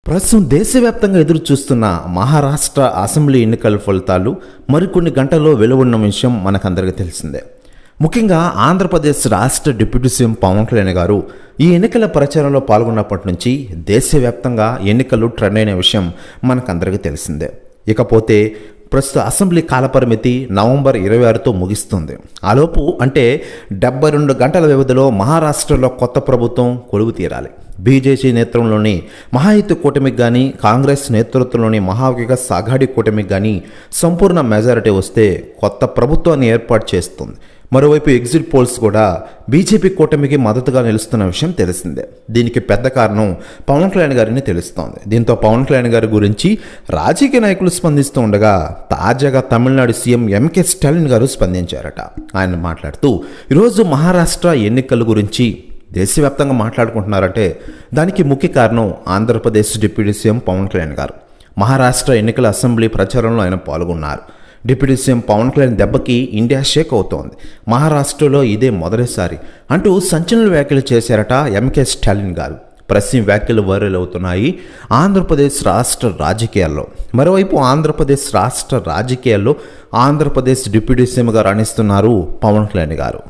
ప్రస్తుతం దేశవ్యాప్తంగా ఎదురు చూస్తున్న మహారాష్ట్ర అసెంబ్లీ ఎన్నికల ఫలితాలు మరికొన్ని గంటల్లో వెలువడిన విషయం మనకందరికీ తెలిసిందే. ముఖ్యంగా ఆంధ్రప్రదేశ్ రాష్ట్ర డిప్యూటీ సీఎం పవన్ కళ్యాణ్ గారు ఈ ఎన్నికల ప్రచారంలో పాల్గొన్నప్పటి నుంచి దేశవ్యాప్తంగా ఎన్నికలు ట్రెండ్ అయిన విషయం మనకందరికీ తెలిసిందే. ఇకపోతే ప్రస్తుత అసెంబ్లీ కాలపరిమితి నవంబర్ 26తో ముగిస్తుంది. ఆలోపు అంటే 72 గంటల వ్యవధిలో మహారాష్ట్రలో కొత్త ప్రభుత్వం కొలువు తీరాలి. బీజేపీ నేతృత్వంలోని మహాయుతి కూటమికి కానీ కాంగ్రెస్ నేతృత్వంలోని మహావికాస్ అఘాడీ కూటమికి కానీ సంపూర్ణ మెజారిటీ వస్తే కొత్త ప్రభుత్వాన్ని ఏర్పాటు చేస్తుంది. మరోవైపు ఎగ్జిట్ పోల్స్ కూడా బీజేపీ కూటమికి మద్దతుగా నిలుస్తున్న విషయం తెలిసిందే. దీనికి పెద్ద కారణం పవన్ కళ్యాణ్ గారిని తెలుస్తోంది. దీంతో పవన్ కళ్యాణ్ గారి గురించి రాజకీయ నాయకులు స్పందిస్తూ ఉండగా తాజాగా తమిళనాడు సీఎం ఎంకే స్టాలిన్ గారు స్పందించారట. ఆయన మాట్లాడుతూ ఈరోజు మహారాష్ట్ర ఎన్నికల గురించి దేశవ్యాప్తంగా మాట్లాడుకుంటున్నారంటే దానికి ముఖ్య కారణం ఆంధ్రప్రదేశ్ డిప్యూటీ సీఎం పవన్ కళ్యాణ్ గారు. మహారాష్ట్ర ఎన్నికల అసెంబ్లీ ప్రచారంలో ఆయన పాల్గొన్నారు. డిప్యూటీ సీఎం పవన్ కళ్యాణ్ దెబ్బకి ఇండియా షేక్ అవుతోంది. మహారాష్ట్రలో ఇదే మొదటిసారి అంటూ సంచలన వ్యాఖ్యలు చేశారట ఎంకే స్టాలిన్ గారు. ప్రస్తుతం వ్యాఖ్యలు వైరల్ అవుతున్నాయి ఆంధ్రప్రదేశ్ రాష్ట్ర రాజకీయాల్లో. మరోవైపు ఆంధ్రప్రదేశ్ రాష్ట్ర రాజకీయాల్లో ఆంధ్రప్రదేశ్ డిప్యూటీ సీఎంగా రాణిస్తున్నారు పవన్ కళ్యాణ్ గారు.